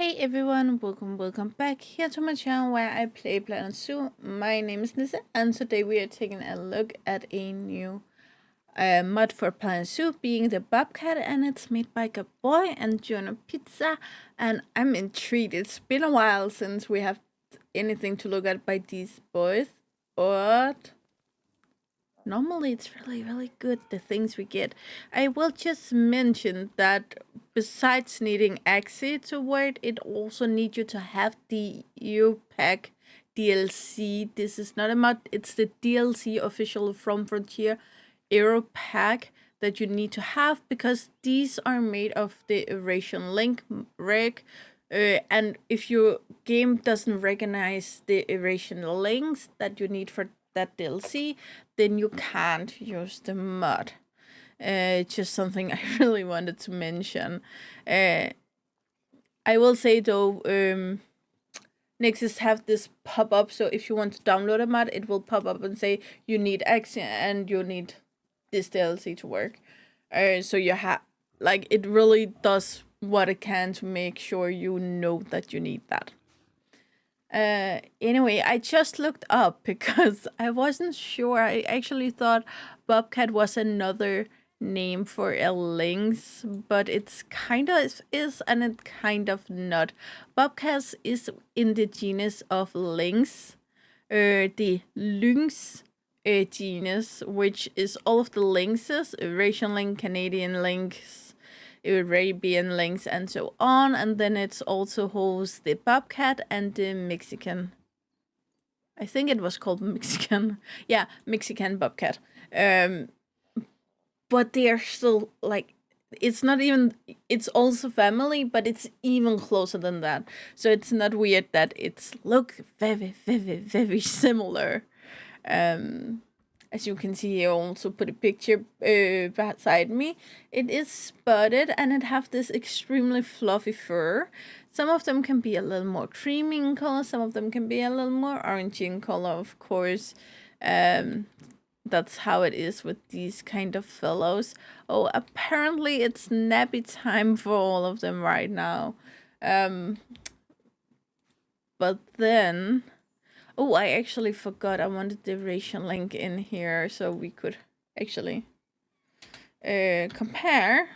Hey everyone, welcome back here to my channel where I play Planet Zoo. My name is Nissa and today we are taking a look at a new mod for Planet Zoo being the Bobcat, and it's made by Gabboi and GiornoPizza, and I'm intrigued. It's been a while since we have anything to look at by these boys, but normally it's really good, the things we get. I will just mention that besides needing access to Word, it also needs you to have the EU-Pack DLC. This is not a mod, it's the DLC official from Frontier EU-Pack that you need to have, because these are made of the Eurasian link rig. And if your game doesn't recognize the Eurasian links that you need for that DLC, then you can't use the mod. Just something I really wanted to mention. I will say though, Nexus have this pop up, so if you want to download a mod, it will pop up and say you need X and you need this DLC to work. So you have, like, it really does what it can to make sure you know that you need that. Anyway, I just looked up because I wasn't sure. I actually thought Bobcat was another name for a lynx, but it's kind of is and it kind of not. Bobcat is in the genus of lynx, the lynx genus, which is all of the lynxes, Eurasian lynx, Canadian lynx, Arabian lynx, and so on. And then it's also holds the Bobcat and the Mexican. I think it was called Mexican. Yeah, Mexican Bobcat. But they are still like, it's not even, it's also family, but it's even closer than that. So it's not weird that it's look very similar. As you can see, I also put a picture beside me. It is spotted and it have this extremely fluffy fur. Some of them can be a little more creamy in color, some of them can be a little more orangey in color, of course. That's how it is with these kind of fellows. Oh, apparently it's nappy time for all of them right now. But then... Oh, I actually forgot. I wanted the Eurasian link in here so we could actually compare.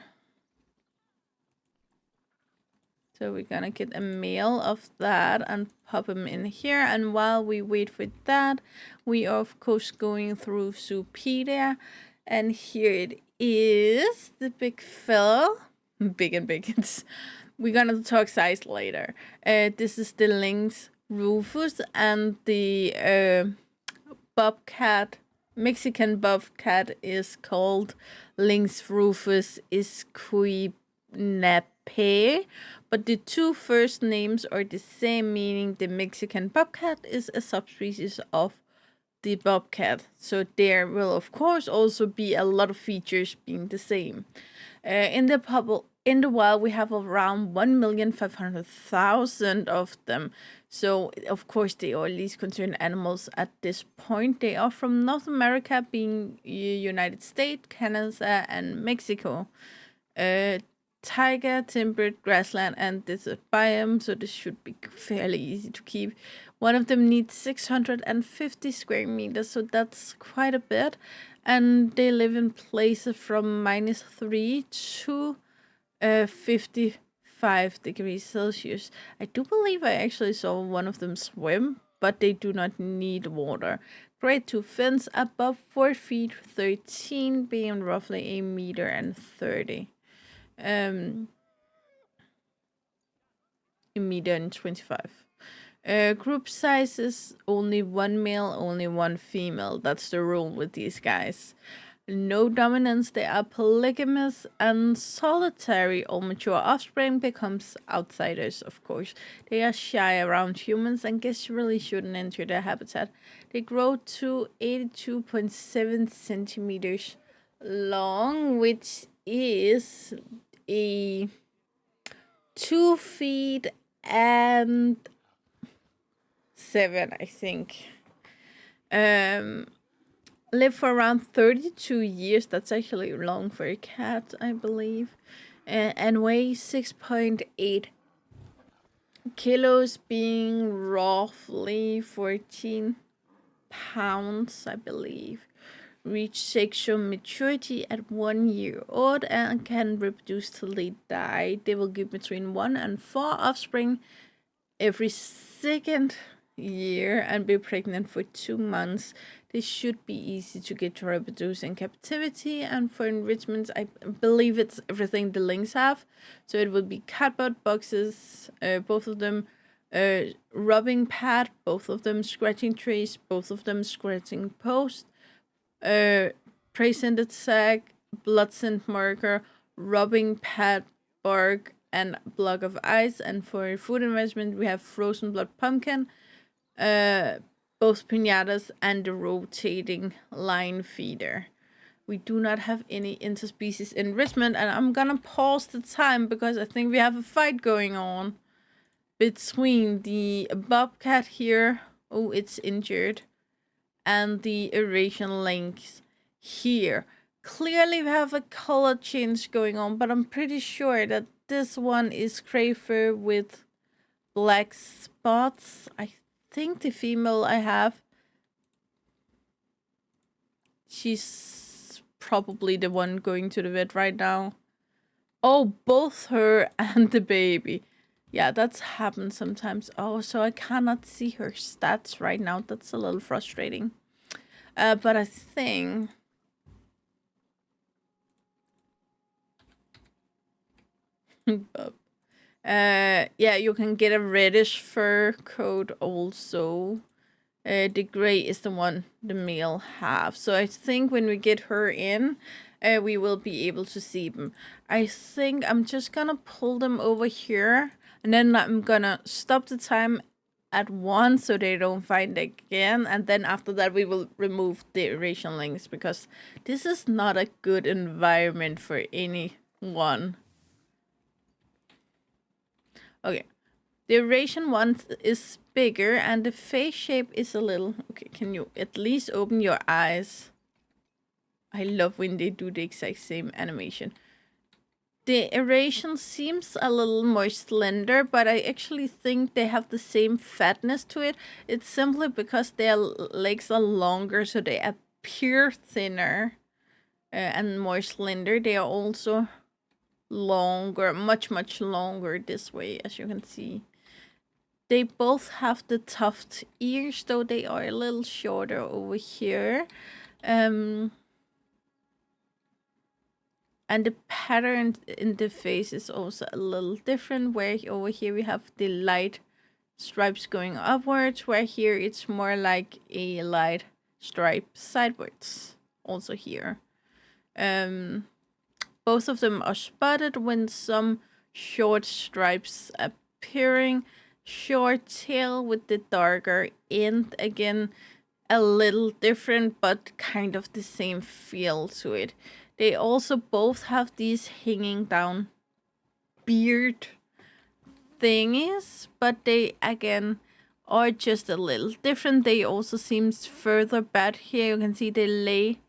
So we're gonna get a mail of that and pop them in here. And while we wait for that, we are of course going through Zoopedia. And here it is, the big fellow. Big and big. We're gonna talk size later. This is the lynx Rufus, and the Bobcat, Mexican Bobcat, is called Lynx Rufus isquinape, but the two first names are the same, meaning the Mexican Bobcat is a subspecies of the Bobcat. So there will of course also be a lot of features being the same. In the wild, we have around 1,500,000 of them. So, of course, they are least concerned animals at this point. They are from North America, being United States, Canada, and Mexico. Taiga, temperate grassland, and desert biome, so this should be fairly easy to keep. One of them needs 650 square meters, so that's quite a bit. And they live in places from -3 to 55 degrees Celsius. I do believe I actually saw one of them swim, but they do not need water. Grade 2 fins above 4 feet 13, being roughly 1.30 meters. A meter and 25. Group size is only one male, only one female. That's the rule with these guys. No dominance, they are polygamous and solitary. All mature offspring becomes outsiders, of course. They are shy around humans and guess you really shouldn't enter their habitat. They grow to 82.7 centimeters long, which is a 2 feet and 7, I think. Live for around 32 years. That's actually long for a cat, I believe. And weigh 6.8 kilos being roughly 14 pounds, I believe. Reach sexual maturity at 1 year old and can reproduce till they die. They will give between 1 and 4 offspring every second year and be pregnant for 2 months. They should be easy to get to reproduce in captivity, and for enrichments, I believe it's everything the lynx have. So it would be cardboard boxes, both of them, rubbing pad, both of them scratching trees, both of them scratching posts, prey scented sack, blood scent marker, rubbing pad, bark, and block of ice. And for food investment, we have frozen blood pumpkin, both pinatas, and the rotating line feeder. We do not have any interspecies enrichment, and I'm gonna pause the time because I think we have a fight going on between the bobcat here. Oh, it's injured. And the Eurasian lynx here. Clearly we have a color change going on, but I'm pretty sure that this one is gray fur with black spots. I think the female I have, she's probably the one going to the vet right now. Oh, both her and the baby. Yeah, that's happened sometimes. Oh, so I cannot see her stats right now. That's a little frustrating. But I think... yeah, you can get a reddish fur coat also. The gray is the one the male have. So I think when we get her in, we will be able to see them. I think I'm just gonna pull them over here, and then I'm gonna stop the time at 1 so they don't find again, and then after that we will remove the Eurasian lynx because this is not a good environment for anyone. Okay, the Eurasian one is bigger and the face shape is a little... Okay, can you at least open your eyes? I love when they do the exact same animation. The Eurasian seems a little more slender, but I actually think they have the same fatness to it. It's simply because their legs are longer, so they appear thinner and more slender. They are also longer, much longer this way, as you can see. They both have the tuft ears, though they are a little shorter over here. And the pattern in the face is also a little different, where over here we have the light stripes going upwards, where here it's more like a light stripe sideways, also here. Both of them are spotted with some short stripes appearing, short tail with the darker end, again a little different but kind of the same feel to it. They also both have these hanging down beard thingies, but they again are just a little different. They also seems further back here. You can see they lay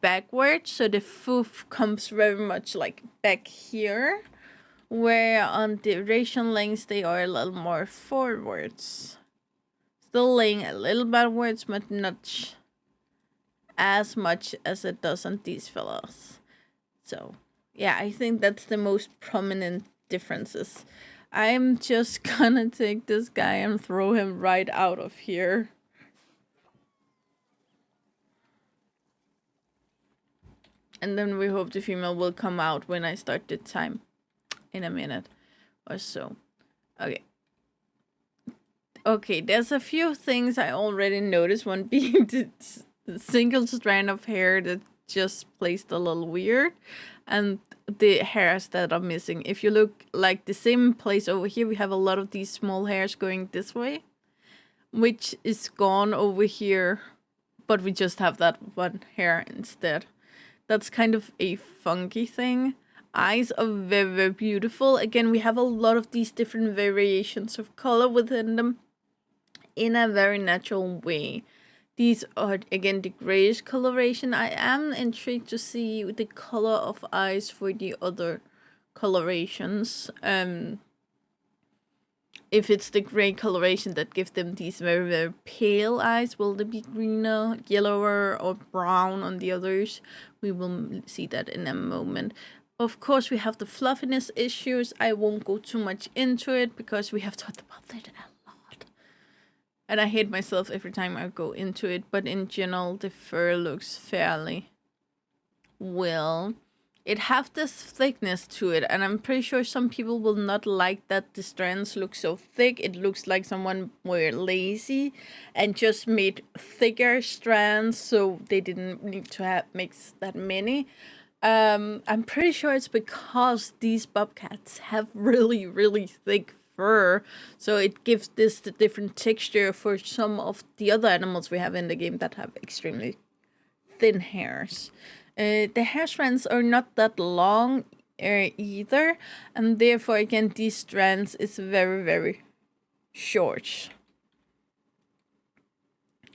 backwards, so the foof comes very much like back here, where on the Eurasian lynx they are a little more forwards. Still laying a little backwards, but not as much as it does on these fellas. So yeah, I think that's the most prominent differences. I'm just gonna take this guy and throw him right out of here. And then we hope the female will come out when I start the time in a minute or so. Okay. Okay, there's a few things I already noticed. One being the single strand of hair that just placed a little weird, and the hairs that are missing. If you look like the same place over here, we have a lot of these small hairs going this way, which is gone over here, but we just have that one hair instead. That's kind of a funky thing. Eyes are very, very beautiful. Again, we have a lot of these different variations of color within them in a very natural way. These are, again, the grayish coloration. I am intrigued to see the color of eyes for the other colorations. if it's the gray coloration that gives them these very, very pale eyes, will they be greener, yellower, or brown on the others? We will see that in a moment. Of course, we have the fluffiness issues. I won't go too much into it because we have talked about that a lot. And I hate myself every time I go into it, but in general, the fur looks fairly well. It have this thickness to it, and I'm pretty sure some people will not like that the strands look so thick. It looks like someone were lazy and just made thicker strands, so they didn't need to make that many. I'm pretty sure it's because these bobcats have really, really thick fur, so it gives this the different texture for some of the other animals we have in the game that have extremely thin hairs. The hair strands are not that long either, and therefore, again, these strands is very, very short.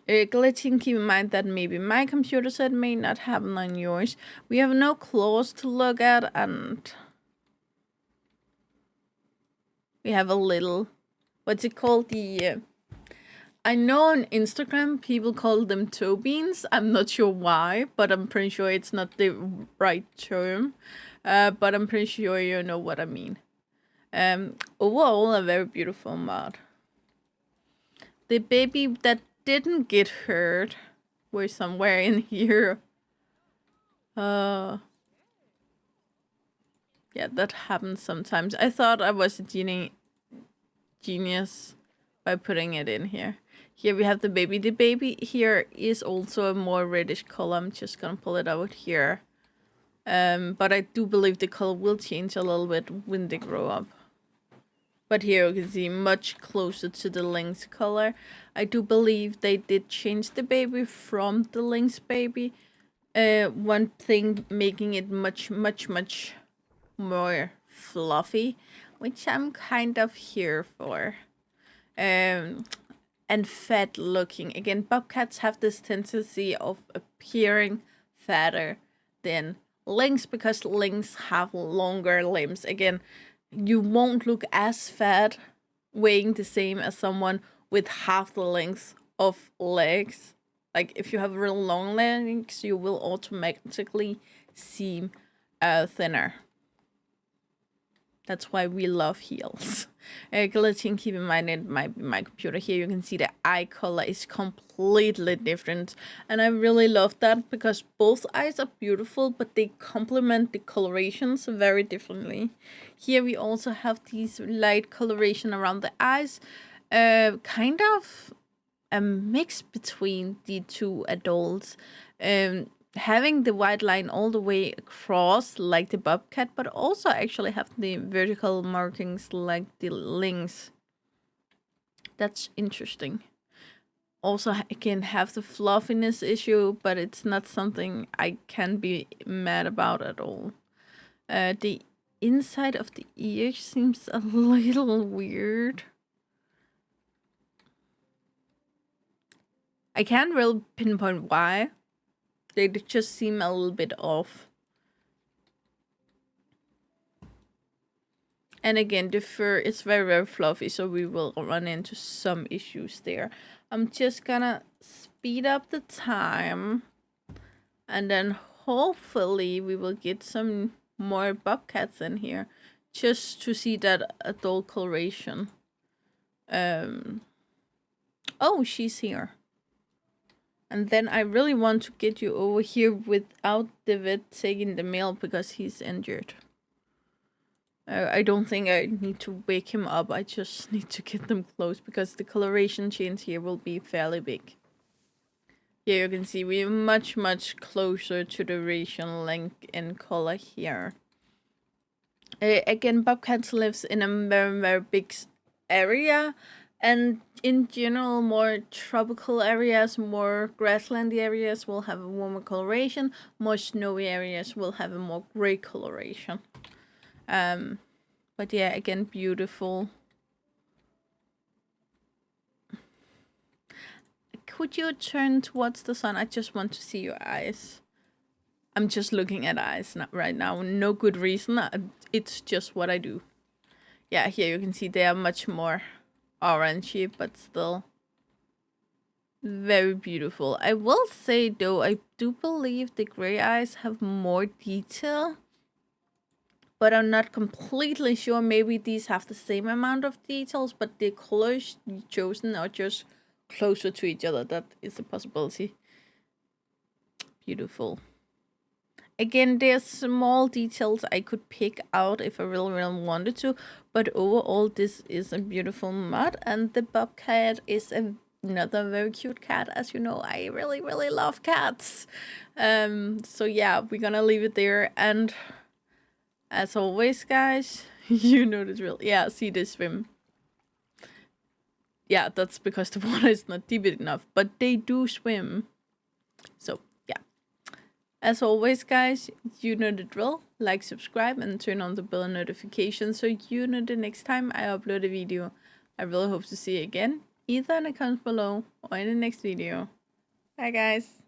Glitching, keep in mind that maybe my computer set may not happen on yours. We have no claws to look at, and we have a little, what's it called? I know on Instagram people call them toe beans. I'm not sure why, but I'm pretty sure it's not the right term. But I'm pretty sure you know what I mean. Overall, a very beautiful mod. The baby that didn't get hurt were somewhere in here. Yeah, that happens sometimes. I thought I was a genius by putting it in here. Here we have the baby. The baby here is also a more reddish color. I'm just gonna pull it out here. But I do believe the color will change a little bit when they grow up. But here you can see much closer to the lynx color. I do believe they did change the baby from the lynx baby. One thing making it much more fluffy, which I'm kind of here for. And fat looking. Again, bobcats have this tendency of appearing fatter than lynx because lynx have longer limbs. Again, you won't look as fat weighing the same as someone with half the length of legs. Like if you have real long legs, you will automatically seem thinner. That's why we love heels. Glitching, keep in mind it might be my computer. Here you can see the eye color is completely different. And I really love that because both eyes are beautiful, but they complement the colorations very differently. Here we also have these light coloration around the eyes. Kind of a mix between the two adults. Having the white line all the way across like the bobcat, but also actually have the vertical markings like the lynx. That's interesting. Also, I can have the fluffiness issue, but it's not something I can be mad about at all. The inside of the ear seems a little weird. I can't really pinpoint why. They just seem a little bit off. And again, the fur is very, very fluffy, so we will run into some issues there. I'm just gonna speed up the time. And then hopefully we will get some more bobcats in here. Just to see that adult coloration. Oh, she's here. And then I really want to get you over here without the vet taking the mail because he's injured. I don't think I need to wake him up. I just need to get them close because the coloration change here will be fairly big. Here you can see we're much closer to the racial length in color here. Again, bobcats lives in a very big area. And in general, more tropical areas, more grasslandy areas will have a warmer coloration. More snowy areas will have a more gray coloration. But yeah, again, beautiful. Could you turn towards the sun? I just want to see your eyes. I'm just looking at eyes right now. No good reason. It's just what I do. Yeah, here you can see they are much more orangey, but still very beautiful. I will say though, I do believe the gray eyes have more detail, but I'm not completely sure. Maybe these have the same amount of details, but the colors chosen are just closer to each other. That is a possibility. Beautiful. Again, there's small details I could pick out if I really, really wanted to, but overall, this is a beautiful mod, and the Bobcat is another very cute cat. As you know, I really, really love cats. So yeah, we're gonna leave it there, and as always, guys, you know the drill. Yeah, see they swim. Yeah, that's because the water is not deep enough, but they do swim. So as always, guys, you know the drill. Like, subscribe, and turn on the bell notification so you know the next time I upload a video. I really hope to see you again, either in the comments below or in the next video. Bye, guys.